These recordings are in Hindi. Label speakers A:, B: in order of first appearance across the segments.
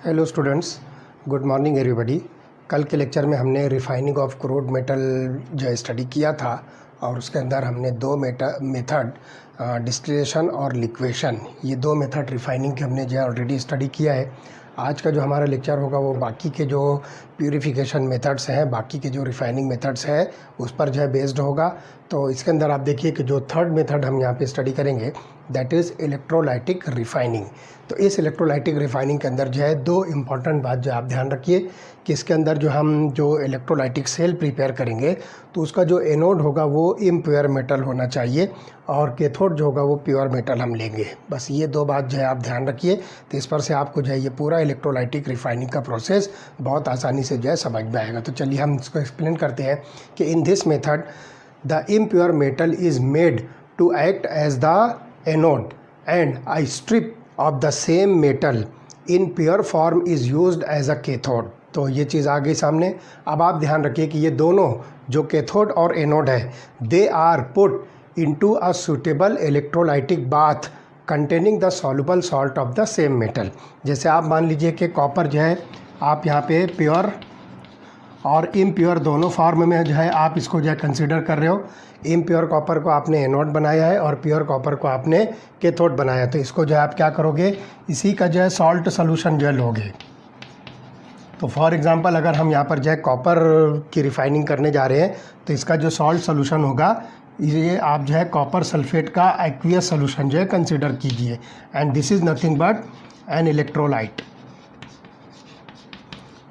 A: Hello students, good morning everybody. कल के लेक्चर में हमने रिफाइनिंग ऑफ क्रूड मेटल जो स्टडी किया था और उसके अंदर हमने दो मेथड डिस्टिलेशन और लिक्वेशन, ये दो मेथड रिफाइनिंग के हमने जो ऑलरेडी स्टडी किया है। आज का जो हमारा लेक्चर होगा वो बाकी के जो प्यूरिफिकेशन मेथड्स हैं, बाकी के जो रिफाइनिंग मेथड्स हैं उस पर जो है बेस्ड होगा। तो इसके अंदर आप देखिए कि जो थर्ड मेथड हम यहाँ पे स्टडी करेंगे दैट इज़ इलेक्ट्रोलाइटिक रिफाइनिंग। तो इस इलेक्ट्रोलाइटिक रिफाइनिंग के अंदर जो है दो इम्पॉर्टेंट बात जो आप ध्यान रखिए कि इसके अंदर जो हम जो इलेक्ट्रोलाइटिक सेल प्रिपेयर करेंगे तो उसका जो एनोड होगा वो इम्प्योर मेटल होना चाहिए और कैथोड जो होगा वो प्योर मेटल हम लेंगे। बस ये दो बात जो है आप ध्यान रखिए। तो इस पर से आपको जो है ये पूरा इलेक्ट्रोलाइटिक रिफाइनिंग का प्रोसेस बहुत आसानी से जो है समझ में आएगा। तो चलिए हम इसको एक्सप्लेन करते हैं कि in this method the impure metal is made to act as the anode and a strip of the same metal in pure form is used as a cathode। तो ये चीज़ आ गई सामने। अब आप ध्यान रखिए कि ये दोनों जो कैथोड और एनोड है they are put into a suitable electrolytic bath containing the soluble salt of the same metal. जैसे आप मान लीजिए कि कॉपर जो है आप यहाँ पे प्योर और इम्प्योर दोनों फॉर्म में जो है आप इसको जो है कंसिडर कर रहे हो। इम्प्योर कॉपर को आपने एनोड बनाया है और प्योर कॉपर को आपने कैथोड बनाया है। तो इसको जो है आप क्या करोगे, इसी का जो है सॉल्ट सोल्यूशन जो है लोगे। तो फॉर एग्जांपल अगर हम यहाँ पर जो है कॉपर की रिफाइनिंग करने जा रहे हैं तो इसका जो सॉल्ट सोल्यूशन होगा ये आप जो है कॉपर सल्फेट का एक्वियस सोल्यूशन जो है कंसिडर कीजिए and this is nothing but an electrolyte.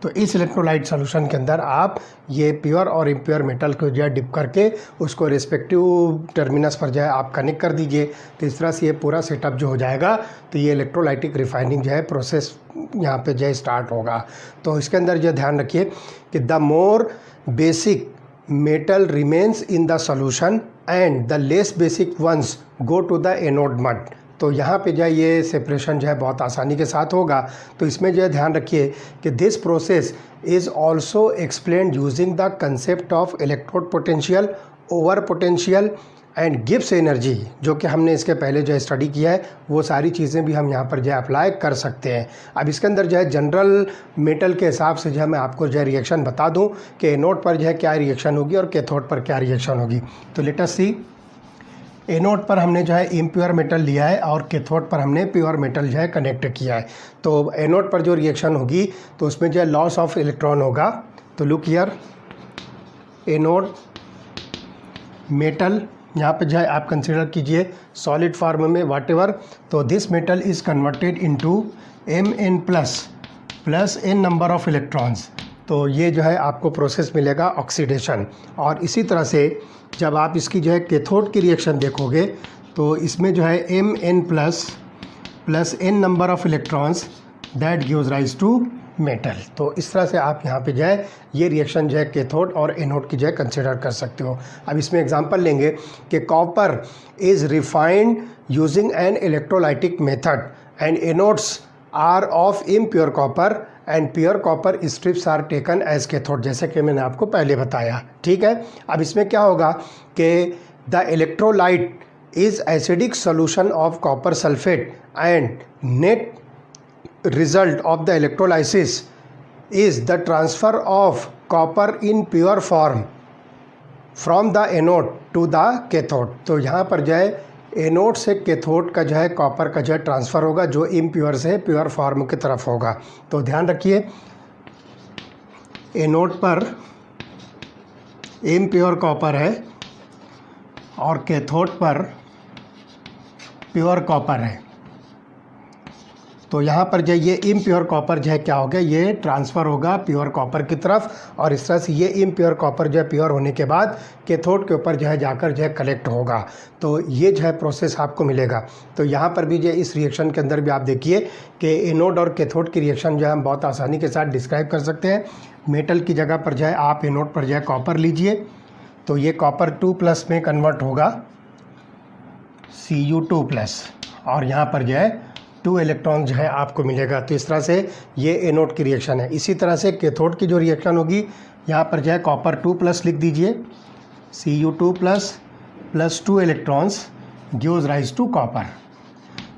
A: तो इस इलेक्ट्रोलाइट सोल्यूशन के अंदर आप ये प्योर और इम्प्योर मेटल को जो है डिप करके उसको रिस्पेक्टिव टर्मिनस पर जो है आप कनेक्ट कर दीजिए। तो इस तरह से ये पूरा सेटअप जो हो जाएगा तो ये इलेक्ट्रोलाइटिक रिफाइनिंग जो है प्रोसेस यहाँ पे जो है स्टार्ट होगा। तो इसके अंदर जो ध्यान रखिए कि the more basic metal remains in the solution and the less basic ones go to the anode mud. तो यहाँ पे जो है ये सेपरेशन जो है बहुत आसानी के साथ होगा। तो इसमें जो है ध्यान रखिए कि this process is also explained using the concept of electrode potential, over potential and Gibbs energy, जो कि हमने इसके पहले जो है स्टडी किया है। वो सारी चीज़ें भी हम यहाँ पर जो है अप्लाई कर सकते हैं। अब इसके अंदर जो है जनरल मेटल के हिसाब से जो है मैं आपको जो है रिएक्शन बता दूँ कि एनोड पर जो है क्या रिएक्शन होगी और कैथोड पर क्या रिएक्शन होगी। तो लेट अस सी, एनोड पर हमने जो है इम्प्योर मेटल लिया है और कैथोड पर हमने प्योर मेटल जो है कनेक्ट किया है। तो एनोड पर जो रिएक्शन होगी तो उसमें जो है लॉस ऑफ इलेक्ट्रॉन होगा। तो लुक हियर, एनोड मेटल यहाँ पे जो है आप कंसिडर कीजिए सॉलिड फॉर्म में वाटेवर। तो this metal is converted into Mn plus n number of electrons. तो ये जो है आपको प्रोसेस मिलेगा ऑक्सीडेशन। और इसी तरह से जब आप इसकी जो है कैथोड की रिएक्शन देखोगे तो इसमें जो है Mn plus n number of electrons that gives rise to metal. तो इस तरह से आप यहाँ पे जो है ये रिएक्शन जो है कैथोड और एनोड की जो है कंसिडर कर सकते हो। अब इसमें एग्जांपल लेंगे कि copper is refined using an electrolytic method and anodes are of impure copper and pure copper strips are taken as cathode, जैसे कि मैंने आपको पहले बताया। ठीक है, अब इसमें क्या होगा कि the electrolyte is acidic solution of copper sulphate and net result of the electrolysis is the transfer of copper in pure form from the anode to the cathode। तो यहाँ पर जो है एनोड से कैथोड का जो है कॉपर का जो है ट्रांसफ़र होगा जो इम्प्योर से प्योर फॉर्म की तरफ होगा। तो ध्यान रखिए, एनोड पर इम्प्योर कॉपर है और कैथोड पर प्योर कॉपर है। तो यहाँ पर जो ये इम्प्योर कॉपर जो है क्या होगा, ये ट्रांसफ़र होगा प्योर कॉपर की तरफ और इस तरह से ये इम्प्योर कॉपर जो है प्योर होने के बाद कैथोड के ऊपर जो है जाकर जो है कलेक्ट होगा। तो ये जो है प्रोसेस आपको मिलेगा। तो यहाँ पर भी जो इस रिएक्शन के अंदर भी आप देखिए कि एनोड और कैथोड की रिएक्शन जो है हम बहुत आसानी के साथ डिस्क्राइब कर सकते हैं। मेटल की जगह पर जो है आप एनोड पर जो है कॉपर लीजिए तो ये कॉपर 2+ में कन्वर्ट होगा Cu2+ और यहाँ पर जो है 2 इलेक्ट्रॉन जो है आपको मिलेगा। तो इस तरह से ये एनोड की रिएक्शन है। इसी तरह से कैथोड की जो रिएक्शन होगी यहाँ पर जो है कॉपर 2+ लिख दीजिए, Cu2+ + 2 electrons gives rise to copper.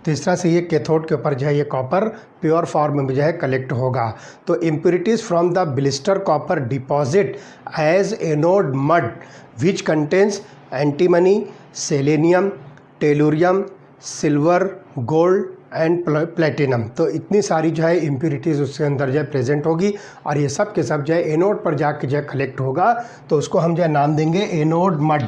A: तो इस तरह से ये कैथोड के ऊपर जो है ये कॉपर प्योर फॉर्म में जो है कलेक्ट होगा। तो impurities from the blister copper deposit as anode mud which contains antimony, selenium, tellurium, silver, gold and platinum. तो इतनी सारी जो है इम्प्योरिटीज़ उसके अंदर जो है प्रेजेंट होगी और ये सब के सब जो है एनोड पर जाके जो है कलेक्ट होगा। तो उसको हम जो है नाम देंगे एनोड मड।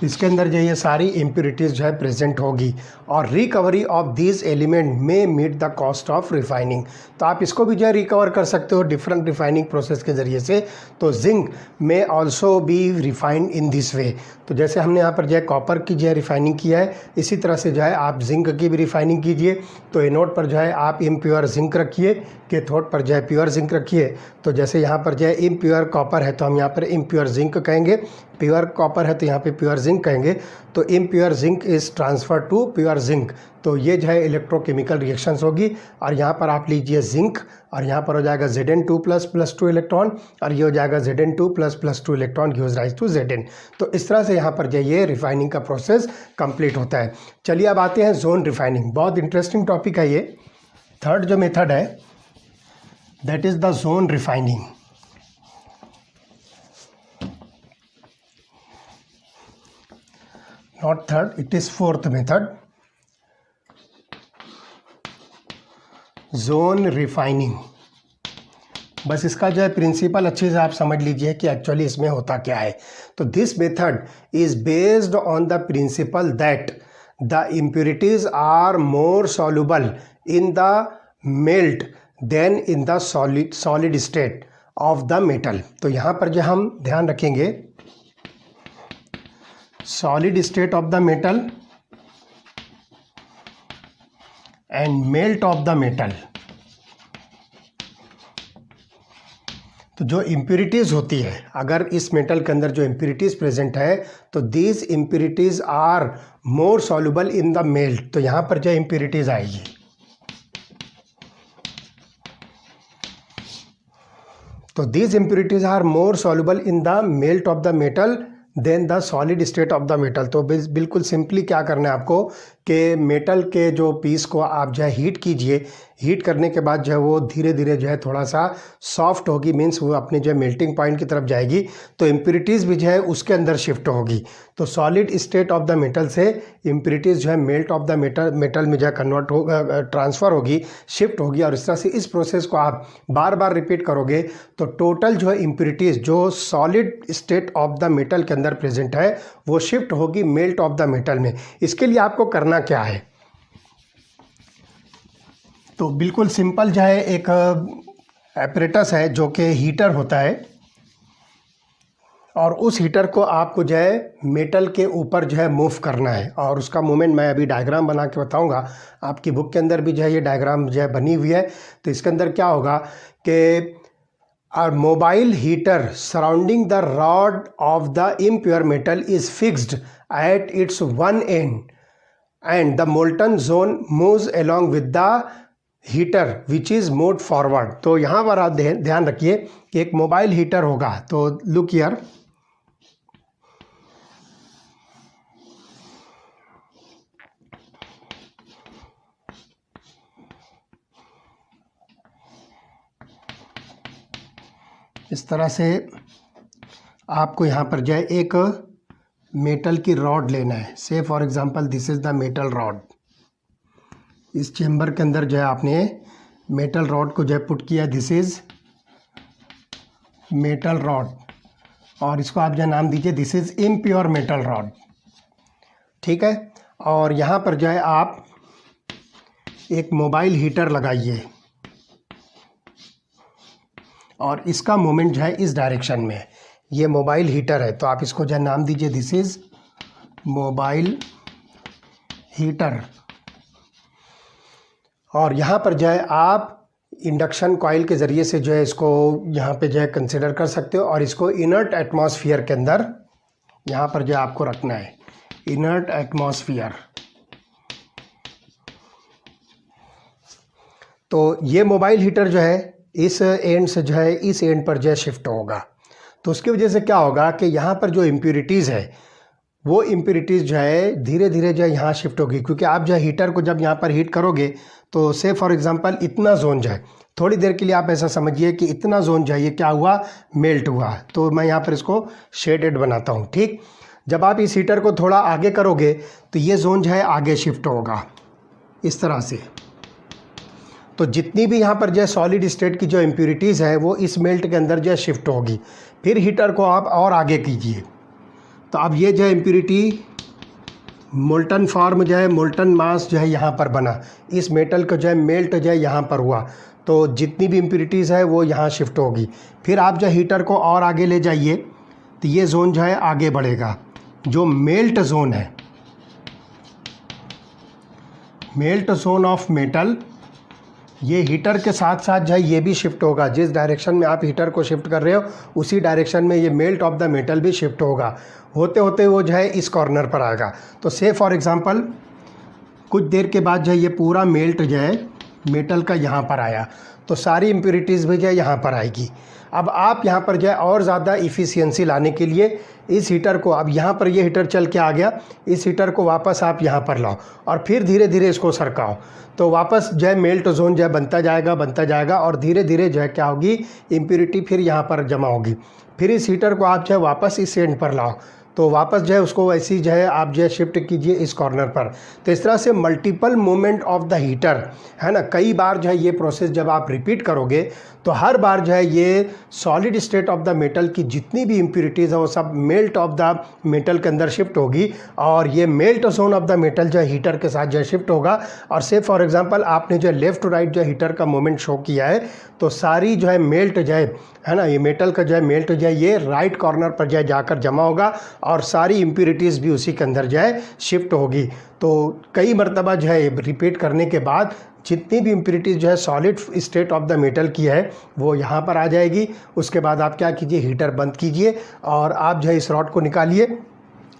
A: इसके अंदर जो ये सारी इम्प्योरिटीज़ जो है प्रेजेंट होगी और रिकवरी ऑफ दीज एलिमेंट में meet the cost of refining. तो आप इसको भी जो है रिकवर कर सकते हो डिफरेंट रिफाइनिंग प्रोसेस के ज़रिए से। तो जिंक में also be refined in this way. तो जैसे हमने यहाँ पर जो है कॉपर की जो है रिफाइनिंग किया है, इसी तरह से जो है आप जिंक की भी रिफाइनिंग कीजिए। तो एनोड पर जो है आप इम्प्योर जिंक रखिए, कैथोड पर जो है प्योर जिंक रखिए। तो जैसे यहाँ पर जो है इम्प्योर कॉपर है तो हम यहाँ पर इम्प्योर जिंक कहेंगे, प्योर कॉपर है तो यहाँ पे प्योर जिंक कहेंगे। तो impure zinc is transfer to pure zinc. तो ये जो है इलेक्ट्रोकेमिकल रिएक्शंस होगी और यहाँ पर आप लीजिए जिंक और यहाँ पर हो जाएगा Zn2++2 इलेक्ट्रॉन और ये हो जाएगा Zn2++2 electron gives rise to Zn। तो इस तरह से यहाँ पर जो ये रिफाइनिंग का प्रोसेस कंप्लीट होता है। चलिए अब आते हैं जोन रिफाइनिंग। बहुत इंटरेस्टिंग टॉपिक है ये। थर्ड जो मेथड है that is the zone refining. Not third, it is fourth method, zone refining. बस इसका जो है प्रिंसिपल अच्छे से आप समझ लीजिए कि एक्चुअली इसमें होता क्या है। तो this method is based on the principle that the impurities are more soluble in the melt than in the solid state of the metal. तो यहाँ पर जो हम ध्यान रखेंगे solid state of the metal and melt of the metal। तो जो इम्प्योरिटीज़ होती है, अगर इस मेटल के अंदर जो इम्प्योरिटीज़ प्रेजेंट है तो these impurities are more soluble in the melt. तो यहाँ पर जो इम्प्योरिटीज़ आएगी तो these impurities are more soluble in the melt of the metal than the solid state of the metal. तो बिल्कुल सिंपली क्या करना है आपको कि मेटल के जो पीस को आप जो है हीट कीजिए। हीट करने के बाद जो है वो धीरे धीरे जो है थोड़ा सा सॉफ्ट होगी, मीन्स वो अपने जो है मेल्टिंग पॉइंट की तरफ जाएगी। तो इम्प्योरिटीज़ भी जो है उसके अंदर शिफ्ट होगी। तो solid state of the metal से इम्प्योरिटीज़ जो है मेल्ट ऑफ द मेटल में जो है कन्वर्ट हो ट्रांसफ़र होगी, शिफ्ट होगी। और इस तरह से इस प्रोसेस को आप बार बार रिपीट करोगे तो टोटल जो है इम्प्योरिटीज़ जो solid state of the metal के अंदर प्रेजेंट है वो शिफ्ट होगी मेल्ट ऑफ द मेटल में। इसके लिए आपको करना क्या है? तो बिल्कुल सिंपल जो है एक एपरेटस है जो कि हीटर होता है और उस हीटर को आपको जो है मेटल के ऊपर जो है मूव करना है और उसका मूवमेंट मैं अभी डायग्राम बना के बताऊंगा। आपकी बुक के अंदर भी जो है ये डायग्राम जो है बनी हुई है। तो इसके अंदर क्या होगा कि a mobile heater surrounding the rod of the impure metal is fixed at its one end and the molten zone moves along with the heater which is moved forward। तो यहाँ पर आप ध्यान रखिए कि एक मोबाइल हीटर होगा। तो लुक हियर, इस तरह से आपको यहाँ पर जो है एक मेटल की रॉड लेना है। से for example this is the metal rod. इस चेम्बर के अंदर जो है आपने मेटल रॉड को जो है पुट किया, दिस इज़ मेटल रॉड और इसको आप जो है नाम दीजिए this is impure metal rod. ठीक है। और यहाँ पर जो है आप एक मोबाइल हीटर लगाइए और इसका मूवमेंट जो है इस डायरेक्शन में है। ये मोबाइल हीटर है तो आप इसको जो है नाम दीजिए दिस इज़ मोबाइल हीटर। और यहाँ पर जो है आप इंडक्शन कॉइल के ज़रिए से जो है इसको यहाँ पे जो है कंसिडर कर सकते हो और इसको इनर्ट एटमॉस्फेयर के अंदर यहाँ पर जो है आपको रखना है, इनर्ट एटमॉस्फेयर। तो ये मोबाइल हीटर जो है इस एंड से जो है इस एंड पर जो है शिफ्ट होगा। तो उसकी वजह से क्या होगा कि यहाँ पर जो इम्प्योरिटीज़ है वो इम्प्योरिटीज़ जो है धीरे धीरे जो है यहाँ शिफ्ट होगी, क्योंकि आप जो है हीटर को जब यहाँ पर हीट करोगे तो से फॉर एग्जांपल इतना जोन जो है, थोड़ी देर के लिए आप ऐसा समझिए कि इतना जोन जो है ये क्या हुआ, मेल्ट हुआ। तो मैं यहाँ पर इसको शेडेड बनाता हूँ, ठीक। जब आप इस हीटर को थोड़ा आगे करोगे तो ये जोन जो है आगे शिफ्ट होगा इस तरह से। तो जितनी भी यहाँ पर जो है सॉलिड स्टेट की जो इम्प्योरिटीज़ है वो इस मेल्ट के अंदर जो है शिफ्ट होगी। फिर हीटर को आप और आगे कीजिए, तो अब ये जो है इम्प्योरिटी मोल्टन फॉर्म जो है, मोल्टन मास जो है यहाँ पर बना, इस मेटल का जो है मेल्ट जो है यहाँ पर हुआ, तो जितनी भी इम्प्योरिटीज़ है वो यहाँ शिफ्ट होगी। फिर आप जो हीटर को और आगे ले जाइए तो ये जोन जो है आगे बढ़ेगा। जो मेल्ट जोन है, मेल्ट जोन ऑफ मेटल, ये हीटर के साथ साथ जो है ये भी शिफ्ट होगा। जिस डायरेक्शन में आप हीटर को शिफ्ट कर रहे हो उसी डायरेक्शन में ये मेल्ट ऑफ द मेटल भी शिफ्ट होगा। होते होते वो जो है इस कॉर्नर पर आएगा। तो से फॉर एग्जांपल कुछ देर के बाद जो है ये पूरा मेल्ट जो है मेटल का यहाँ पर आया, तो सारी इम्प्योरिटीज़ भी जो है यहाँ पर आएगी। अब आप यहाँ पर जो है और ज़्यादा इफ़िशियंसी लाने के लिए इस हीटर को, अब यहाँ पर ये हीटर चल के आ गया, इस हीटर को वापस आप यहाँ पर लाओ और फिर धीरे धीरे इसको सरकाओ, तो वापस जो है मेल्ट जोन जो है बनता जाएगा और धीरे धीरे जो है क्या होगी, इम्प्योरिटी फिर यहाँ पर जमा होगी। फिर इस हीटर को आप जो है वापस इस एंड पर लाओ, तो वापस जो है उसको वैसी जो है आप जो है शिफ्ट कीजिए इस कॉर्नर पर। तो इस तरह से multiple movement of the heater है ना, कई बार जो है ये प्रोसेस जब आप रिपीट करोगे तो हर बार जो है ये solid state of the metal की जितनी भी इम्प्योरिटीज़ है वो सब मेल्ट ऑफ द मेटल के अंदर शिफ्ट होगी और ये melt zone of the metal जो है हीटर के साथ जो है शिफ्ट होगा। और से फॉर एग्जांपल आपने जो है लेफ़्ट टू राइट जो है हीटर का मूवमेंट शो किया है, तो सारी जो है मेल्ट जो है ना, ये मेटल का जो है मेल्ट जो है ये राइट कॉर्नर पर जो है जाकर जमा होगा और सारी इम्प्योरिटीज़ भी उसी के अंदर जो है शिफ्ट होगी। तो कई मरतबा जो है रिपीट करने के बाद जितनी भी इम्प्योरिटीज़ जो है solid state of the metal की है वो यहाँ पर आ जाएगी। उसके बाद आप क्या कीजिए, हीटर बंद कीजिए और आप जो है इस रॉड को निकालिए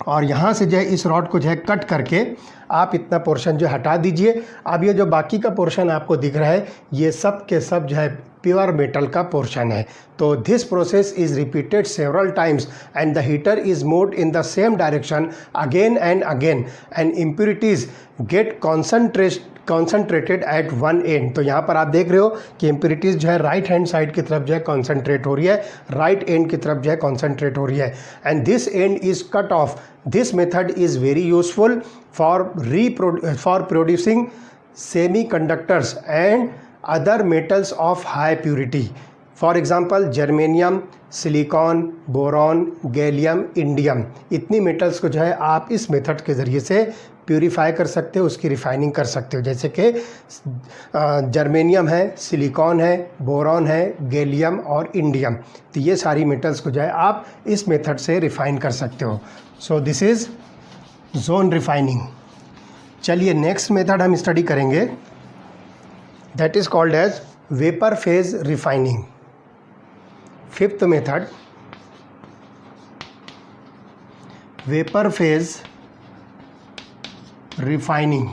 A: और यहाँ से जो है इस रॉड को जो है कट करके आप इतना पोर्शन जो हटा दीजिए। अब ये जो बाकी का पोर्शन आपको दिख रहा है ये सब के सब जो है प्योर मेटल का पोर्शन है। तो this process is repeated several times and the heater is moved in the same direction again and impurities get concentrated at one end. तो यहाँ पर आप देख रहे हो कि इम्प्योरिटीज़ जो है राइट हैंड साइड की तरफ जो है कॉन्सनट्रेट हो रही है, राइट एंड की तरफ जो है कॉन्सनट्रेट हो रही है and this and is cut off. This method is very useful for producing semiconductors and other metals of high purity. For example, germanium, silicon, boron, gallium, indium, इतनी मेटल्स को जो है आप इस मेथड के ज़रिए से प्यूरीफाई कर सकते हो, उसकी रिफाइनिंग कर सकते हो। जैसे कि जर्मेनियम है, सिलिकॉन है, बोरॉन है, गैलियम और इंडियम, तो ये सारी मेटल्स को जो है आप इस मेथड से रिफाइन कर सकते हो। So this is zone refining. चलिए नेक्स्ट मेथड हम स्टडी करेंगे, that is called as vapour phase refining. Fifth method, vapour phase refining.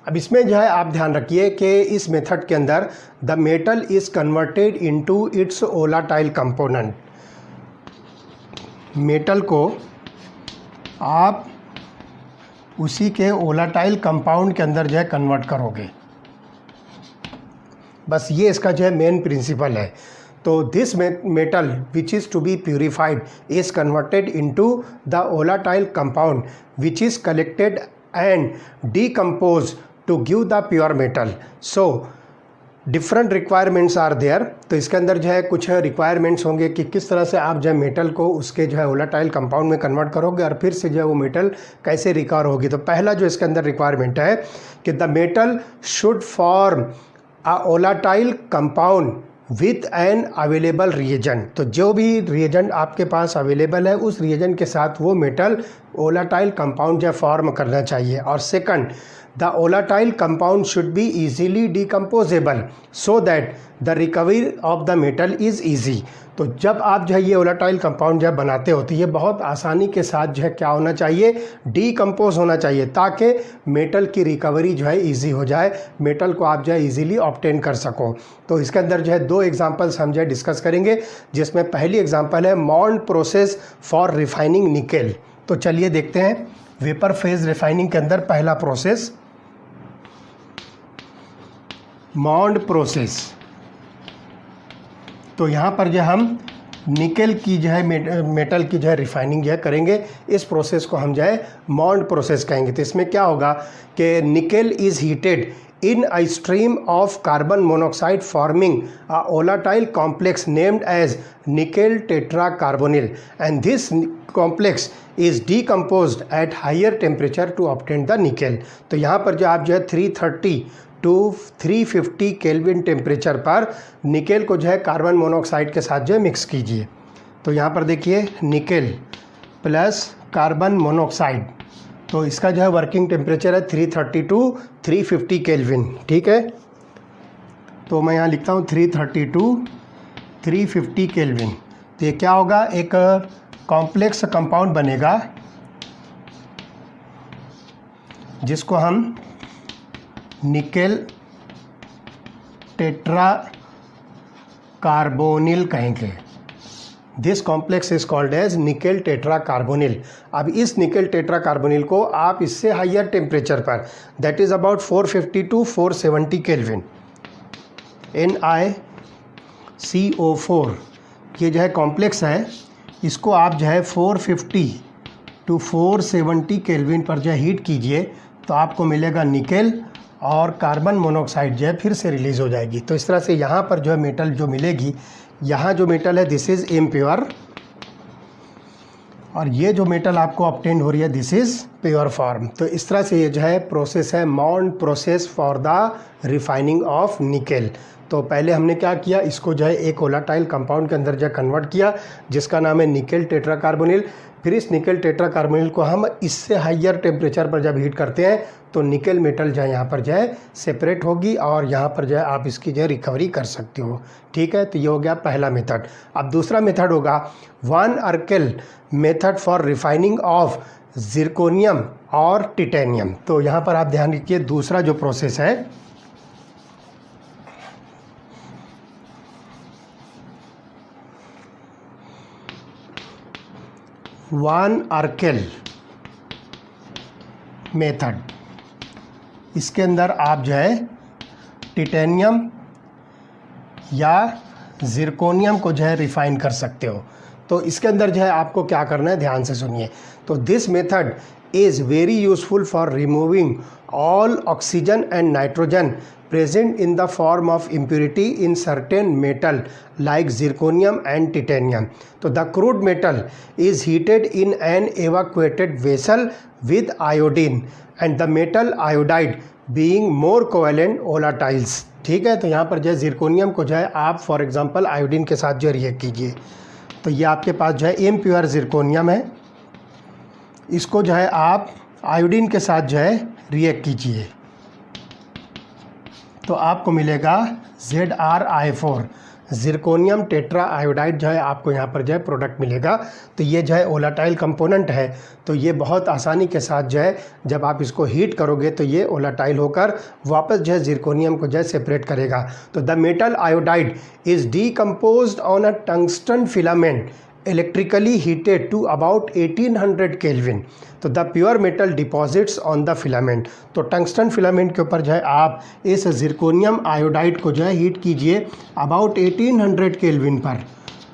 A: अब इसमें जो है आप ध्यान रखिए कि इस मेथड के अंदर the metal is converted into its volatile component. Metal को आप उसी के वोलेटाइल कंपाउंड के अंदर जो है कन्वर्ट करोगे, बस ये इसका जो है मेन प्रिंसिपल है। तो this metal which is to be purified is converted into the volatile compound which is collected and decompose to give the pure metal. So different requirements are there. तो इसके अंदर जो है कुछ रिक्वायरमेंट्स होंगे कि किस तरह से आप जो है मेटल को उसके जो है वोलेटाइल कंपाउंड में कन्वर्ट करोगे और फिर से जो है वो मेटल कैसे रिकवर होगी। तो पहला जो इसके अंदर रिक्वायरमेंट है कि the metal should form a volatile compound with an available reagent. तो जो भी रिएजेंट आपके पास अवेलेबल है उस रिएजेंट के साथ वो मेटल वोलेटाइल कंपाउंड जो फॉर्म करना चाहिए। और second, the volatile compound should be easily decomposable so that the recovery of the metal is easy। तो जब आप जो है ये volatile compound जब बनाते हो तो ये बहुत आसानी के साथ जो है क्या होना चाहिए, डीकम्पोज होना चाहिए, ताकि मेटल की रिकवरी जो है ईजी हो जाए, मेटल को आप जो है ईजीली ऑब्टेन कर सको। तो इसके अंदर जो है दो एग्जांपल्स हम जो है डिस्कस करेंगे, जिसमें पहली एग्जांपल है Mond process for refining nickel. तो चलिए देखते हैं वेपर फेज रिफाइनिंग के अंदर पहला प्रोसेस मॉन्ड प्रोसेस। तो यहाँ पर जो हम निकेल की जो है मेटल की जो है रिफाइनिंग जो है करेंगे, इस प्रोसेस को हम जो है मॉन्ड प्रोसेस कहेंगे। तो इसमें क्या होगा कि nickel is heated in a stream of carbon monoxide forming a volatile complex named as nickel tetracarbonyl, and this complex is decomposed at higher temperature to obtain the nickel। तो यहाँ पर जो आप जो है 330 to 350 केल्विन टेम्परेचर पर निकेल को जो है कार्बन मोनोऑक्साइड के साथ जो है मिक्स कीजिए। तो यहाँ पर देखिए निकेल प्लस कार्बन मोनोऑक्साइड, तो इसका जो है वर्किंग टेम्परेचर है 330 टू 350 केल्विन। ठीक है, तो मैं यहाँ लिखता हूँ 330 टू 350 केल्विन। तो ये क्या होगा, एक कॉम्प्लेक्स कंपाउंड बनेगा जिसको हम निकेल टेट्रा कार्बोनिल कहेंगे। This complex is called as nickel tetra carbonyl. अब इस निकेल टेट्रा कार्बोनिल को आप इससे हायर टेम्परेचर पर, that is about 450 to 470 kelvin, NiCO4 ये जो है कॉम्प्लेक्स है, इसको आप जो है 450 टू 470 केल्विन पर जो है हीट कीजिए, तो आपको मिलेगा निकेल और कार्बन मोनोऑक्साइड जो है फिर से रिलीज़ हो जाएगी। तो इस तरह से यहाँ पर जो है मेटल जो मिलेगी, यहाँ जो मेटल है दिस इज़ इम्प्योर, और ये जो मेटल आपको ऑब्टेन हो रही है दिस इज़ प्योर फॉर्म। तो इस तरह से ये जो है प्रोसेस है Mond process for the refining of nickel. तो पहले हमने क्या किया, इसको जो है एक वोलाटाइल कंपाउंड के अंदर जो कन्वर्ट किया जिसका नाम है निकेल टेट्राकार्बोनिल। फिर इस निकेल टेट्राकार्बोनिल को हम इससे हायर टेम्परेचर पर जब हीट करते हैं तो निकेल मेटल जो है यहाँ पर जो है सेपरेट होगी और यहाँ पर जो है आप इसकी जो है रिकवरी कर सकते हो। ठीक है, तो ये हो गया पहला मेथड। अब दूसरा मेथड होगा van Arkel method for refining of zirconium और टिटेनियम। तो यहाँ पर आप ध्यान रखिए, दूसरा जो प्रोसेस है वन अर्केल मेथड, इसके अंदर आप जो है टिटेनियम या जिरकोनियम को जो है रिफ़ाइन कर सकते हो। तो इसके अंदर जो है आपको क्या करना है, ध्यान से सुनिए। तो this method is very useful for removing all oxygen and nitrogen present in the form of impurity in certain metal like zirconium and titanium। तो the crude metal is heated in an evacuated vessel with iodine and the metal iodide being more covalent volatiles। ठीक है, तो यहाँ पर जो है जिरकोनियम को जो है आप फॉर एग्जांपल आयोडीन के साथ जो रिएक्ट कीजिए, तो ये आपके पास जो है इम्प्योर जिरकोनियम है, इसको जो है आप आयोडीन के साथ जो है रिएक्ट कीजिए तो आपको मिलेगा ZrI4 जिरकोनियम टेट्रा आयोडाइड जो है आपको यहाँ पर जो है प्रोडक्ट मिलेगा। तो ये जो है वोलाटाइल कंपोनेंट है, तो ये बहुत आसानी के साथ जो है जब आप इसको हीट करोगे तो ये वोलाटाइल होकर वापस जो है जिरकोनियम को जो है सेपरेट करेगा। तो the metal iodide is decomposed on a tungsten filament electrically heated to about 1800 Kelvin। तो the pure metal deposits on the filament. तो टंगस्टन फिलामेंट के ऊपर जो है आप इस जिरकोनियम आयोडाइड को जो है हीट कीजिए अबाउट 1800 केल्विन पर,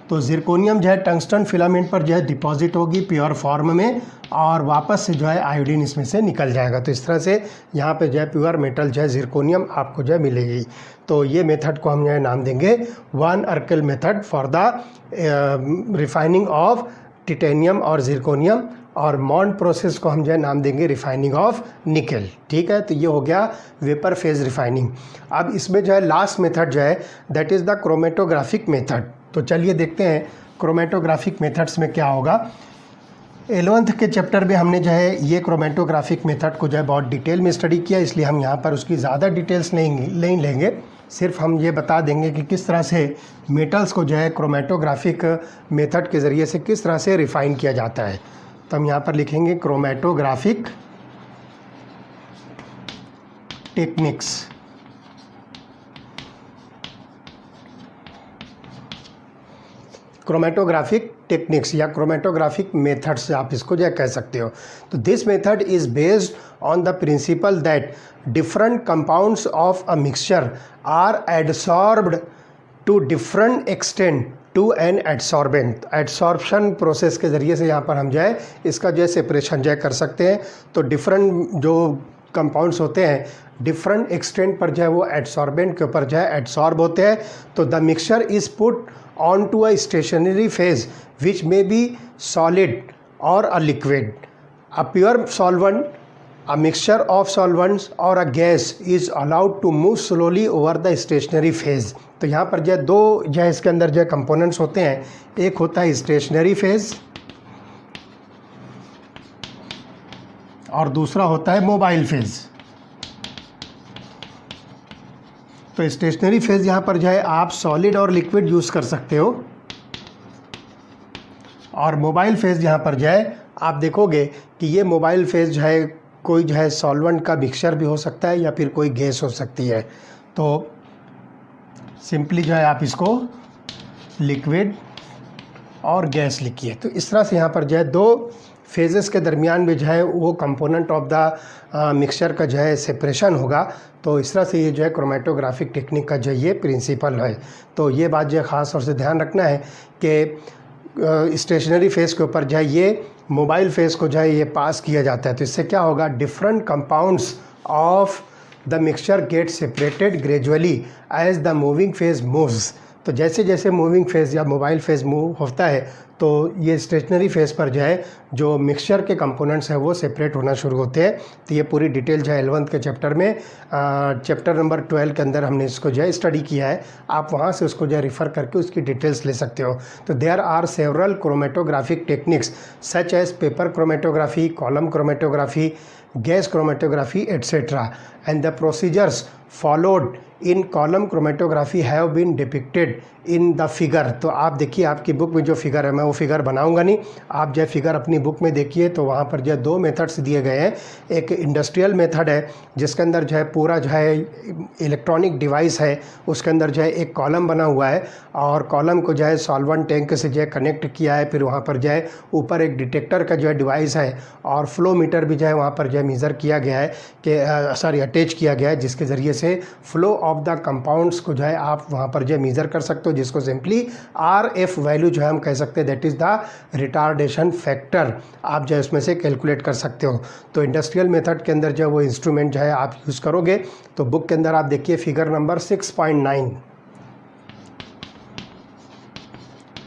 A: तो जिरकोनियम जो है टंगस्टन फिलामेंट पर जो है डिपॉजिट होगी प्योर फॉर्म में और वापस से जो है आयोडीन इसमें से निकल जाएगा। तो इस तरह से यहाँ पे जो है प्योर मेटल जो है जिरकोनियम आपको जो है मिलेगी। तो ये मेथड को हम जो है नाम देंगे van Arkel method for the refining of titanium और जिरकोनियम, और मॉन्ड प्रोसेस को हम जो है नाम देंगे रिफाइनिंग ऑफ निकेल। ठीक है, तो ये हो गया वेपर फेज रिफाइनिंग। अब इसमें जो है लास्ट मेथड जो है that is the chromatographic method. तो चलिए देखते हैं क्रोमेटोग्राफिक मेथड्स में क्या होगा। 11th के चैप्टर में हमने जो है ये क्रोमेटोग्राफिक मेथड को जो है बहुत डिटेल में स्टडी किया, इसलिए हम यहाँ पर उसकी ज़्यादा डिटेल्स नहीं लेंगे। सिर्फ हम ये बता देंगे कि किस तरह से मेटल्स को जो है क्रोमेटोग्राफिक मेथड के ज़रिए से किस तरह से रिफ़ाइन किया जाता है। तो हम यहाँ पर लिखेंगे क्रोमेटोग्राफिक टेक्निक्स। क्रोमेटोग्राफिक टेक्निक्स या क्रोमेटोग्राफिक मेथड्स आप इसको जो कह सकते हो। तो this method is based on the principle that different compounds of a mixture are adsorbed to different extent to an adsorbent. Adsorption process के ज़रिए से यहाँ पर हम जो है इसका जो है सेपरेशन जो है कर सकते हैं। तो डिफरेंट जो कंपाउंड्स होते हैं डिफरेंट एक्सटेंट पर जो है वो एडसॉर्बेंट के ऊपर जो है एडसॉर्ब होते हैं। तो the mixture is put on to a stationary phase which may be solid or a liquid. A pure solvent, a mixture of solvents or a gas is allowed to move slowly over the stationary phase. तो यहाँ पर जो दो जो है इसके अंदर जो कंपोनेंट्स होते हैं, एक होता है स्टेशनरी फेज और दूसरा होता है मोबाइल फेज। तो स्टेशनरी फेज़ यहाँ पर जो है आप सॉलिड और लिक्विड यूज़ कर सकते हो, और मोबाइल फेज़ यहाँ पर जो है आप देखोगे कि ये मोबाइल फेज़ जो है कोई जो है सॉल्वेंट का मिक्सचर भी हो सकता है या फिर कोई गैस हो सकती है। तो सिंपली जो है आप इसको लिक्विड और गैस लिखिए। तो इस तरह से यहाँ पर जो है दो फेजेस के दरमियान में जो है वो कंपोनेंट ऑफ द मिक्सचर का जो है सेपरेशन होगा। तो इस तरह से ये जो है क्रोमेटोग्राफिक टेक्निक का जो ये प्रिंसिपल है। तो ये बात जो है ख़ास तौर से ध्यान रखना है कि स्टेशनरी फेज़ के ऊपर जो है ये मोबाइल फेज़ को जो है ये पास किया जाता है। तो इससे क्या होगा, different compounds of the mixture get separated gradually as the moving phase moves. तो जैसे जैसे मूविंग फेज़ या मोबाइल फेज़ मूव होता है तो ये स्टेशनरी फेज़ पर जो है जो मिक्सचर के कंपोनेंट्स हैं वो सेपरेट होना शुरू होते हैं। तो ये पूरी डिटेल जो है 11th के चैप्टर में चैप्टर नंबर 12 के अंदर हमने इसको जो है स्टडी किया है। आप वहाँ से उसको जो है रिफ़र करके उसकी डिटेल्स ले सकते हो। तो there are several chromatographic techniques such as paper chromatography, column chromatography, gas chromatography etcetera, and the procedures followed in column chromatography have been depicted in the figure. तो आप देखिए आपकी बुक में जो फिगर है, मैं वो फिगर बनाऊंगा नहीं, आप जो है फिगर अपनी बुक में देखिए। तो वहाँ पर जो है दो मेथड्स दिए गए हैं। एक इंडस्ट्रियल मेथड है जिसके अंदर जो है पूरा जो है इलेक्ट्रॉनिक डिवाइस है, उसके अंदर जो है एक कॉलम बना हुआ है और कॉलम को जो है सॉल्वेंट टैंक से जो है कनेक्ट किया है। फिर वहाँ पर जो है ऊपर एक डिटेक्टर का जो है डिवाइस है और फ्लो मीटर भी जो है वहाँ पर जो है मेज़र किया गया है कि अटैच किया गया है, जिसके ज़रिए से फ्लो ऑफ द कंपाउंड्स को जो है आप वहाँ पर जो है मेज़र कर सकते हो, जिसको सिंपली RF वैल्यू जो है हम कह सकते हैं, that is the retardation factor. आप जो है उसमें से कैलकुलेट कर सकते हो। तो इंडस्ट्रियल मेथड के अंदर जो है वो इंस्ट्रूमेंट जो है आप यूज़ करोगे। तो बुक के अंदर आप देखिए फिगर नंबर 6.9,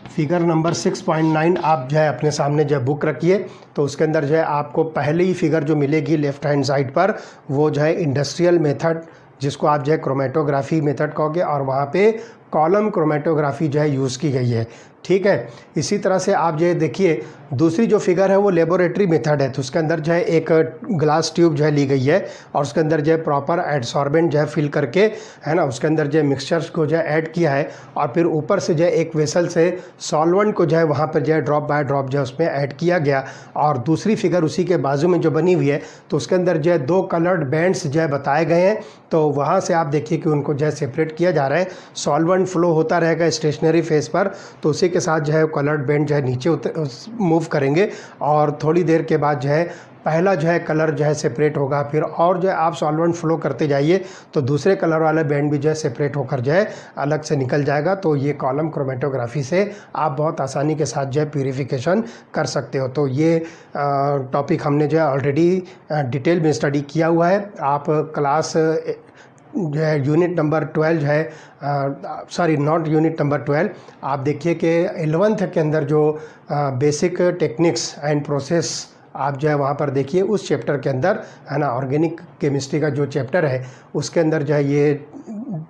A: फिगर नंबर 6.9 आप जो है अपने सामने जो है बुक रखिए। तो उसके अंदर जो है आपको पहले ही फिगर जो मिलेगी लेफ़्ट हैंड साइड पर वो जो है इंडस्ट्रियल मेथड, जिसको आप जो है क्रोमेटोग्राफी मेथड कहोगे, और वहाँ पे कॉलम क्रोमेटोग्राफी जो है यूज़ की गई है। ठीक है, इसी तरह से आप जो है देखिए दूसरी जो फिगर है वो लेबोरेटरी मेथड है। तो उसके अंदर जो है एक ग्लास ट्यूब जो है ली गई है और उसके अंदर जो है प्रॉपर एडसॉर्बेंट जो है फिल करके, है ना, उसके अंदर जो है मिक्सचर्स को जो है ऐड किया है और फिर ऊपर से जो है एक वेसल से सॉल्वेंट को जो है वहाँ पर जो है ड्रॉप बाय ड्रॉप जो है उसमें ऐड किया गया। और दूसरी फिगर उसी के बाजू में जो बनी हुई है तो उसके अंदर जो है दो कलर्ड बैंड्स जो है बताए गए हैं। तो वहाँ से आप देखिए कि उनको जो है सेपरेट किया जा रहा है। सॉल्वेंट फ्लो होता रहेगा स्टेशनरी फेस पर, तो उसी के साथ जो है कलर्ड बैंड जो है नीचे मूव करेंगे और थोड़ी देर के बाद जो है पहला जो है कलर जो है सेपरेट होगा। फिर और जो है आप सॉल्वेंट फ्लो करते जाइए तो दूसरे कलर वाला बैंड भी जो है सेपरेट होकर जो है अलग से निकल जाएगा। तो ये कॉलम क्रोमेटोग्राफी से आप बहुत आसानी के साथ जो है प्यूरिफिकेशन कर सकते हो। तो ये टॉपिक हमने जो है ऑलरेडी डिटेल में स्टडी किया हुआ है। आप क्लास जो है यूनिट नंबर 12 जो है सॉरी नॉट यूनिट नंबर 12, आप देखिए कि 11th के अंदर जो बेसिक टेक्निक्स एंड प्रोसेस आप जो है वहाँ पर देखिए उस चैप्टर के अंदर, है ना, ऑर्गेनिक केमिस्ट्री का जो चैप्टर है उसके अंदर जो है ये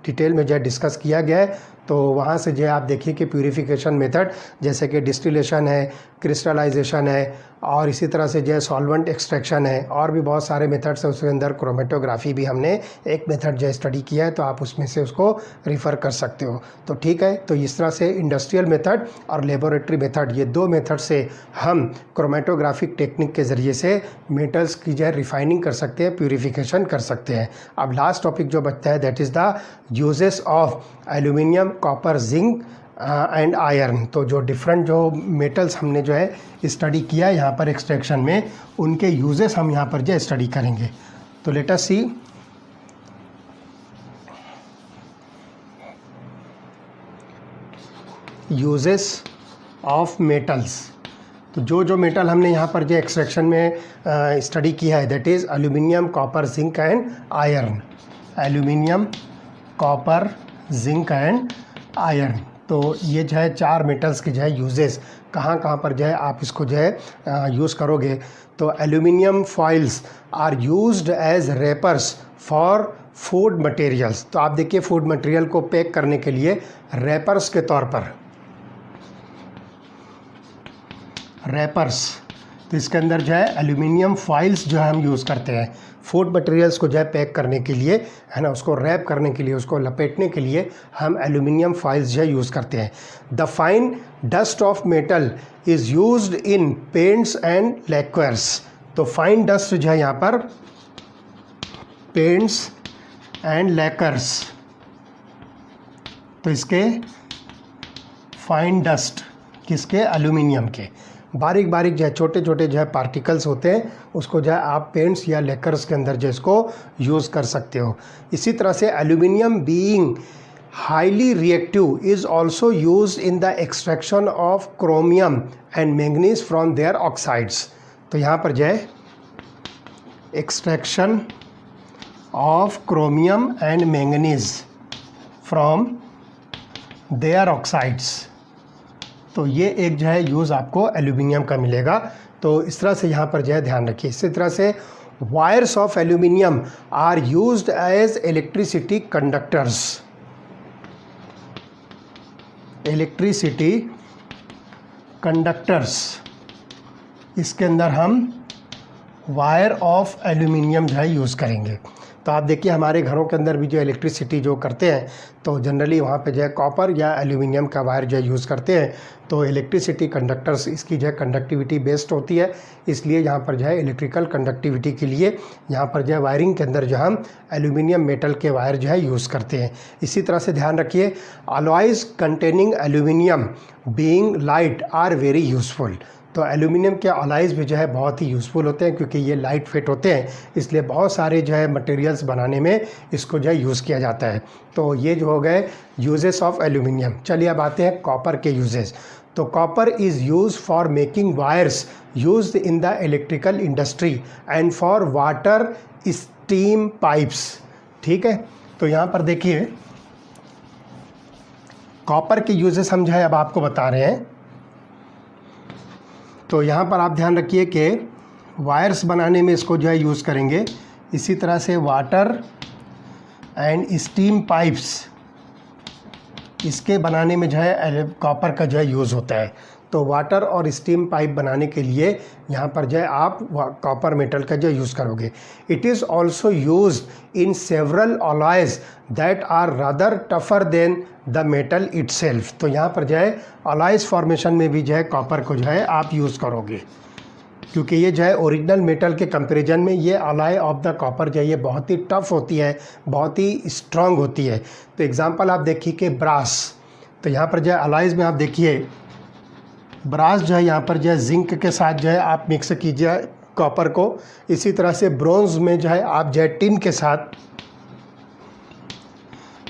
A: डिटेल में जो है डिस्कस किया गया है। तो वहाँ से जो है आप देखिए कि प्यूरिफिकेशन मेथड जैसे कि डिस्टिलेशन है, क्रिस्टलाइजेशन है और इसी तरह से जो है सॉल्वेंट एक्सट्रैक्शन है और भी बहुत सारे मेथड्स हैं। उसके अंदर क्रोमेटोग्राफी भी हमने एक मेथड जो है स्टडी किया है, तो आप उसमें से उसको रिफ़र कर सकते हो। तो ठीक है, तो इस तरह से इंडस्ट्रियल मेथड और लेबोरेटरी मेथड, ये दो मेथड से हम क्रोमेटोग्राफिक टेक्निक के ज़रिए से मेटल्स की जो है रिफाइनिंग कर सकते हैं, प्यूरिफिकेशन कर सकते हैं। अब लास्ट टॉपिक जो बचता है that is the uses of aluminium, copper, zinc and iron. तो जो डिफरेंट जो मेटल्स हमने जो है स्टडी किया है यहाँ पर एक्सट्रैक्शन में, उनके यूजेस हम यहाँ पर जो स्टडी करेंगे। तो let us see uses of metals. तो जो मेटल हमने यहाँ पर जो एक्सट्रैक्शन में स्टडी किया है that is aluminium, copper, zinc and iron. Aluminium, copper, zinc and iron. तो ये जो है 4 मेटल्स के जो है यूजेस कहाँ कहाँ पर जो है आप इसको जो है यूज़ करोगे। तो aluminium foils are used as wrappers for food materials. तो आप देखिए फूड मटेरियल को पैक करने के लिए रैपर्स के तौर पर, रैपर्स, तो इसके अंदर जो है एल्यूमिनियम फॉइल्स जो है हम यूज़ करते हैं फूड मटेरियल्स को जो है पैक करने के लिए, है ना, उसको रैप करने के लिए, उसको लपेटने के लिए हम एल्यूमिनियम फॉइल्स जो है यूज़ करते हैं। The fine dust of metal is used in paints and lacquers. तो फाइन डस्ट जो है यहाँ पर पेंट्स एंड लैकर्स, तो इसके फाइन डस्ट किसके, एल्यूमिनियम के बारीक बारीक जो है छोटे छोटे जो है पार्टिकल्स होते हैं, उसको जो है आप पेंट्स या लेकर्स के अंदर जो इसको यूज़ कर सकते हो। इसी तरह से aluminium being highly reactive is also used in the extraction of chromium and manganese from their oxides. तो यहाँ पर जो है extraction of chromium and manganese from their oxides, तो ये एक जो है यूज़ आपको एल्यूमिनियम का मिलेगा। तो इस तरह से यहाँ पर जो है ध्यान रखिए। इसी तरह से wires of aluminium are used as electricity conductors. Electricity conductors, इसके अंदर हम वायर ऑफ एल्यूमिनियम जो है यूज़ करेंगे। तो आप देखिए हमारे घरों के अंदर भी जो इलेक्ट्रिसिटी जो करते हैं तो जनरली वहाँ पे जो है कॉपर या एल्यूमिनियम का वायर जो है यूज़ करते हैं। तो इलेक्ट्रिसिटी कंडक्टर्स, इसकी जो है कंडक्टिविटी बेस्ड होती है, इसलिए यहाँ पर जो है इलेक्ट्रिकल कंडक्टिविटी के लिए यहाँ पर जो है वायरिंग के अंदर जो हम एल्यूमिनियम मेटल के वायर जो है यूज़ करते हैं। इसी तरह से ध्यान रखिए alloys containing aluminium being light are very useful. तो एल्यूमिनियम के अलॉयज़ भी जो है बहुत ही यूज़फुल होते हैं क्योंकि ये लाइट वेट होते हैं, इसलिए बहुत सारे जो है मटेरियल्स बनाने में इसको जो है यूज़ किया जाता है। तो ये जो हो गए यूजेस ऑफ एल्यूमिनियम। चलिए अब आते हैं कॉपर के यूजेस। तो copper is use for making wires used in the electrical industry and for water steam pipes. ठीक है, तो यहाँ पर देखिए कॉपर के यूजेस हम जो है अब आपको बता रहे हैं। तो यहाँ पर आप ध्यान रखिए कि वायर्स बनाने में इसको जो है यूज़ करेंगे। इसी तरह से वाटर एंड स्टीम पाइप्स, इसके बनाने में जो है कॉपर का जो है यूज़ होता है। तो वाटर और स्टीम पाइप बनाने के लिए यहाँ पर जो है आप कॉपर मेटल का जो यूज़ करोगे। It is also used in several alloys that are rather tougher than the metal itself. तो यहाँ पर जो है अलॉयज़ फॉर्मेशन में भी जो है कॉपर को जो है आप यूज़ करोगे, क्योंकि ये जो है ओरिजिनल मेटल के कंपैरिजन में ये अलॉय ऑफ द कॉपर जो है ये बहुत ही टफ होती है, बहुत ही स्ट्रांग होती है। तो एग्जांपल आप देखिए कि ब्रास, तो यहाँ पर जो है अलॉयज़ में आप देखिए ब्रास जो है यहाँ पर जो है जिंक के साथ जो है आप मिक्स कीजिए कॉपर को। इसी तरह से ब्रोंज़ में जो है आप जो है टिन के साथ,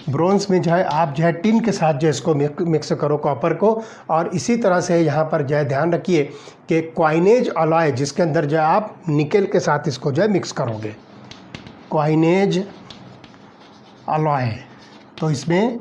A: ब्रोंज़ में जो है आप जो है टिन के साथ जो इसको मिक्स करो कॉपर को। और इसी तरह से यहाँ पर जो है ध्यान रखिए कि क्वाइनेज अलॉय जिसके अंदर जो है आप निकेल के साथ इसको जो है मिक्स करोगे, क्वाइनेज अलॉय, तो इसमें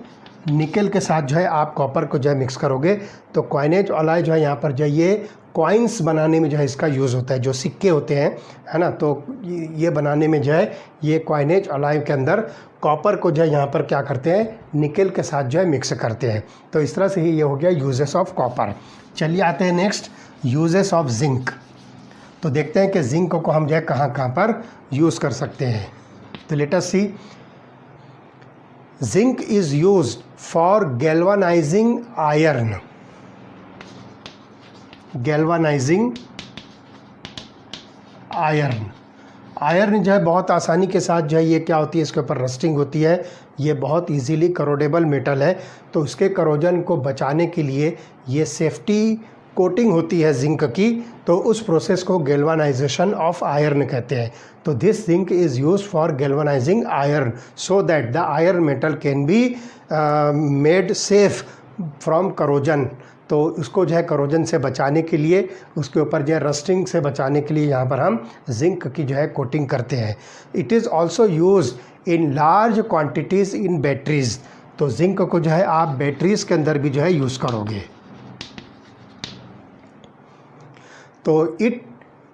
A: निकेल के साथ जो है आप कॉपर को जो है मिक्स करोगे। तो क्वाइनेज अलॉय जो है यहाँ पर जो है ये कॉइन्स बनाने में जो है इसका यूज़ होता है, जो सिक्के होते हैं, है ना, तो ये बनाने में जो है ये क्वाइनेज अलॉय के अंदर कॉपर को जो है यहाँ पर क्या करते हैं, निकेल के साथ जो है मिक्स करते हैं। तो इस तरह से ही ये हो गया यूजेस ऑफ कॉपर। चलिए आते हैं नेक्स्ट, यूजेस ऑफ जिंक। तो देखते हैं कि जिंक को हम जो है कहाँ कहाँ पर यूज़ कर सकते हैं। तो let us see, zinc is used for galvanizing iron. Galvanizing iron जो है बहुत आसानी के साथ जो है ये क्या होती है, इसके ऊपर रस्टिंग होती है। ये बहुत इजीली करोडेबल मेटल है, तो इसके करोजन को बचाने के लिए ये सेफ्टी कोटिंग होती है जिंक की, तो उस प्रोसेस को गैल्वानाइजेशन ऑफ आयरन कहते हैं। तो this zinc is used for galvanizing iron so that the iron metal can be made safe from corrosion. तो उसको जो है करोजन से बचाने के लिए, उसके ऊपर जो है रस्टिंग से बचाने के लिए यहाँ पर हम जिंक की जो है कोटिंग करते हैं। It is also use in large quantities in batteries. तो जिंक को जो है आप बैटरीज़ के अंदर भी जो है यूज़ करोगे। तो it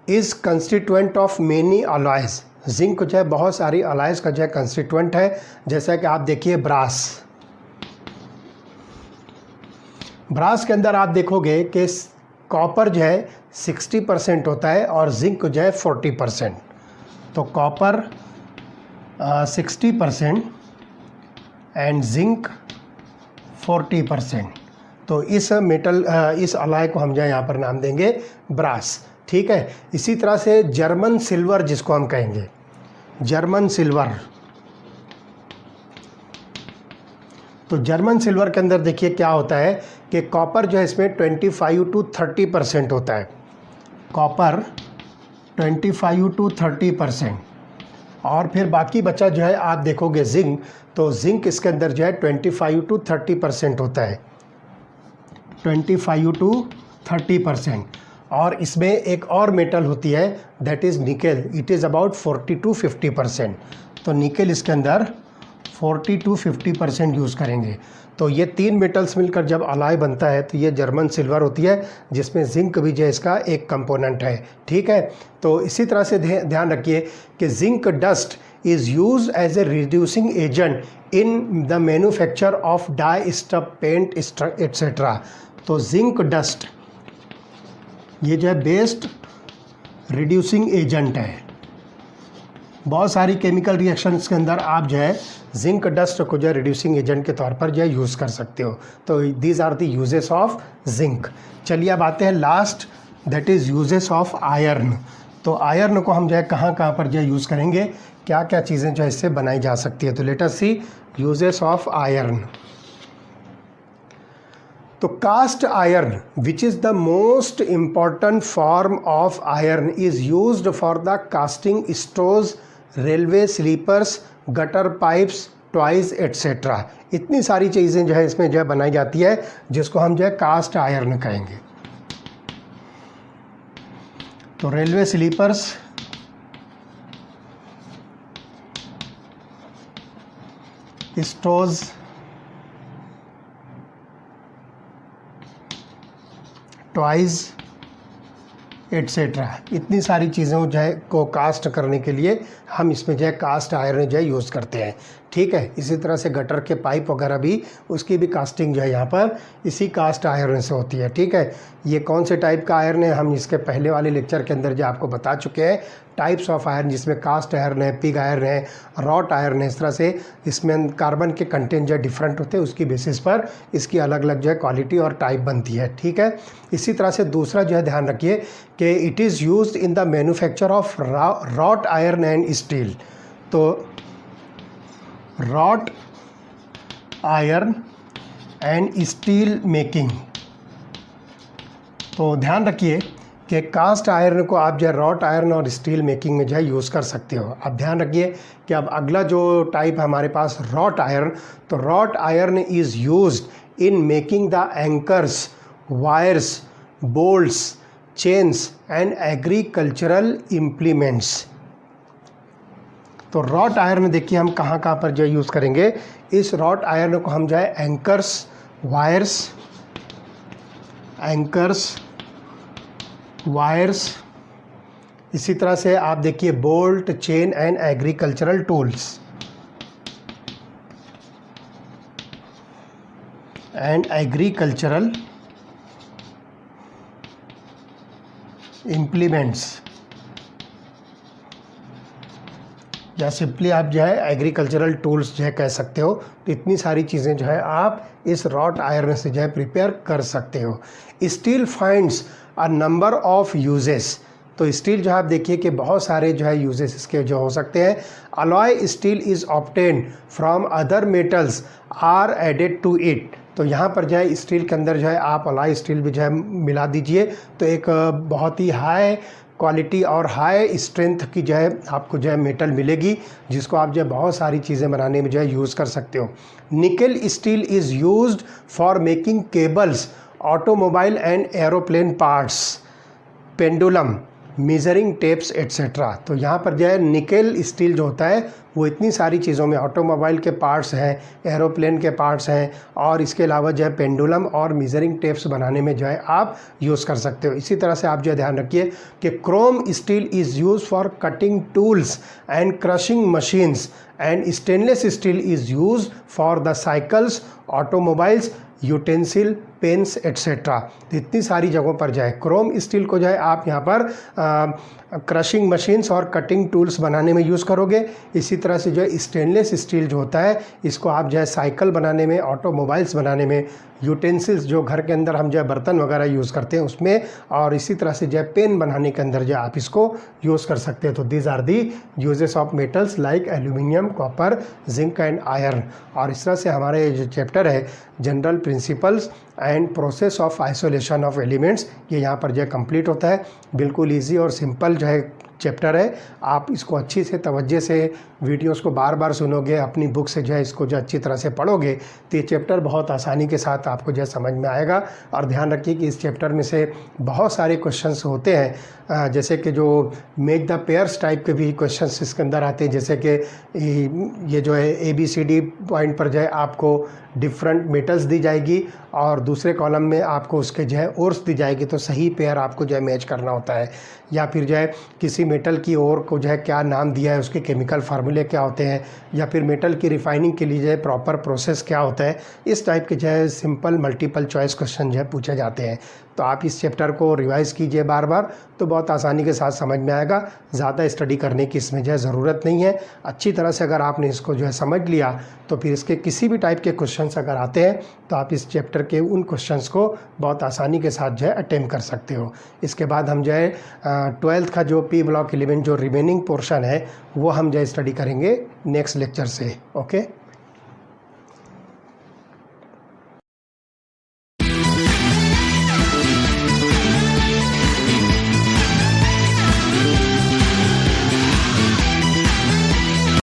A: is constituent of many alloys. Zinc जो है बहुत सारी अलॉयज़ का जो है कंस्टिट्यूएंट है। जैसा कि आप देखिए ब्रास के अंदर आप देखोगे कि कॉपर जो है 60% होता है और जिंक जो है 40%। तो कॉपर 60% एंड जिंक 40%। तो इस मेटल इस अलॉय को हम जो है यहाँ पर नाम देंगे ब्रास। ठीक है, इसी तरह से जर्मन सिल्वर जिसको हम कहेंगे, जर्मन सिल्वर। तो जर्मन सिल्वर के अंदर देखिए क्या होता है कि कॉपर जो है इसमें 25 to 30% होता है। Copper 25 to 30%। और फिर बाकी बचा जो है आप देखोगे जिंक, तो जिंक इसके अंदर जो है 25 to 30% होता है, 25 to 30%। और इसमें एक और मेटल होती है that is nickel, it is about 40 to 50%। तो निकेल इसके अंदर 40 to 50% यूज़ करेंगे। तो ये तीन मेटल्स मिलकर जब अलॉय बनता है तो ये जर्मन सिल्वर होती है, जिसमें जिंक भी जो है इसका एक कंपोनेंट है। ठीक है, तो इसी तरह से ध्यान रखिए कि zinc dust is use as a reducing agent in the manufacture of dye stuff, paint etcetera. तो जिंक डस्ट ये जो है बेस्ट रिड्यूसिंग एजेंट है। बहुत सारी केमिकल रिएक्शंस के अंदर आप जो है जिंक डस्ट को जो है रिड्यूसिंग एजेंट के तौर पर जो है यूज़ कर सकते हो। तो these are the uses of zinc. चलिए अब आते हैं last, that is uses of iron. तो आयरन को हम जो है कहाँ कहाँ पर जो है यूज़ करेंगे, क्या क्या चीज़ें जो है इससे बनाई जा सकती है। तो let us see uses of iron. तो cast iron which is the most important form of iron is used for the casting stoves, railway sleepers, gutter pipes, toys etcetera. इतनी सारी चीज़ें जो है इसमें जो है बनाई जाती है, जिसको हम जो है कास्ट आयरन कहेंगे। तो railway sleepers, stoves, toys etcetera, इतनी सारी चीज़ों जो है को कास्ट करने के लिए हम इसमें जो है कास्ट आयरन जो है यूज़ करते हैं। ठीक है, इसी तरह से गटर के पाइप वगैरह भी, उसकी भी कास्टिंग जो है यहाँ पर इसी कास्ट आयरन से होती है। ठीक है, ये कौन से टाइप का आयरन है हम इसके पहले वाले लेक्चर के अंदर जो आपको बता चुके हैं, टाइप्स ऑफ आयरन, जिसमें कास्ट आयरन है, पिग आयरन है, रॉट आयरन है। इस तरह से इसमें कार्बन के कंटेंट जो है डिफरेंट होते हैं, उसकी बेसिस पर इसकी अलग अलग जो है क्वालिटी और टाइप बनती है। ठीक है, इसी तरह से दूसरा जो है ध्यान रखिए कि it is used in the manufacture of wrought iron and steel. तो wrought iron and steel making. तो ध्यान रखिए कि कास्ट आयरन को आप जो है रॉट आयरन और स्टील मेकिंग में जो है यूज़ कर सकते हो। अब ध्यान रखिए कि अब अगला जो टाइप हमारे पास रॉट आयरन, तो wrought iron is used in making the anchors, wires, bolts, chains and agricultural implements. तो रॉट आयरन देखिए हम कहाँ कहाँ पर जो यूज़ करेंगे। इस रॉट आयरन को हम जो है एंकर्स, वायर्स, इसी तरह से आप देखिए bolt, chain and agricultural tools. And agricultural implements, या सिंपली आप जो है एग्रीकल्चरल टूल्स जो है कह सकते हो। तो इतनी सारी चीज़ें जो है आप इस रॉट आयरन से जो है प्रिपेयर कर सकते हो। Steel finds a number of uses, तो स्टील जो है आप देखिए कि बहुत सारे जो है यूजेस इसके जो हो सकते हैं। Alloy steel is obtained from other metals are added to it, तो यहाँ पर जो है स्टील के अंदर जो है आप अलॉय स्टील भी जो है मिला दीजिए, तो एक बहुत ही हाई क्वालिटी और हाई स्ट्रेंथ की जो है आपको जो है मेटल मिलेगी, जिसको आप जो है बहुत सारी चीज़ें बनाने में जो है यूज़ कर सकते हो। Nickel steel is used for making cables, automobile and aeroplane parts, pendulum, measuring tapes etcetera. तो यहाँ पर जो है निकेल स्टील जो होता है वो इतनी सारी चीज़ों में, ऑटोमोबाइल के पार्ट्स हैं, एरोप्लेन के पार्ट्स हैं, और इसके अलावा जो है पेंडुलम और मेजरिंग टेप्स बनाने में जो है आप यूज़ कर सकते हो। इसी तरह से आप जो है ध्यान रखिए कि chrome steel is use for cutting tools and crushing machines, and stainless steel is use for the cycles, automobiles, utensil, pens etcetera. तो इतनी सारी जगहों पर जो है क्रोम स्टील को जो है आप यहाँ पर क्रशिंग मशीन्स और कटिंग टूल्स बनाने में यूज़ करोगे। इसी तरह से जो है स्टेनलेस स्टील जो होता है इसको आप जो है साइकिल बनाने में, ऑटोमोबाइल्स बनाने में, यूटेंसिल्स जो घर के अंदर हम जो है बर्तन वगैरह यूज़ करते हैं उसमें, और इसी तरह से जो है पेन बनाने के अंदर जो है आप इसको यूज़ कर सकते हैं। तो these are the uses of metals like aluminium, copper, zinc and iron. और इस तरह से हमारे जो चैप्टर है general principles and process of isolation of elements, ये यहाँ पर जो है कंप्लीट होता है। बिल्कुल ईजी और सिंपल जो है चैप्टर है। आप इसको अच्छी से तवज्जो से वीडियोस को बार बार सुनोगे, अपनी बुक से जो है इसको जो अच्छी तरह से पढ़ोगे तो ये चैप्टर बहुत आसानी के साथ आपको जो है समझ में आएगा। और ध्यान रखिए कि इस चैप्टर में से बहुत सारे क्वेश्चंस होते हैं, जैसे कि जो मेक द पेयर्स टाइप के भी क्वेश्चंस इसके अंदर आते हैं, जैसे कि ये जो है ABCD पॉइंट पर जो है आपको डिफरेंट मेटल्स दी जाएगी और दूसरे कॉलम में आपको उसके जो है ओर्स दी जाएगी, तो सही पेयर आपको जो है मैच करना होता है। या फिर जो है किसी मेटल की ओर को जो है क्या नाम दिया है, उसके केमिकल फार्मूले क्या होते हैं, या फिर मेटल की रिफाइनिंग के लिए जो है प्रॉपर प्रोसेस क्या होता है, इस टाइप के जो है सिंपल मल्टीपल चॉइस क्वेश्चन जो है पूछे जाते हैं। तो आप इस चैप्टर को रिवाइज़ कीजिए बार बार, तो बहुत आसानी के साथ समझ में आएगा। ज़्यादा स्टडी करने की इसमें जो है ज़रूरत नहीं है। अच्छी तरह से अगर आपने इसको जो है समझ लिया तो फिर इसके किसी भी टाइप के क्वेश्चंस अगर आते हैं तो आप इस चैप्टर के उन क्वेश्चंस को बहुत आसानी के साथ जो है अटेम्प्ट कर सकते हो। इसके बाद हम जो है 12th का जो P ब्लॉक एलिमेंट जो रिमेनिंग पोर्शन है वो हम जो है स्टडी करेंगे नेक्स्ट लेक्चर से। ओके।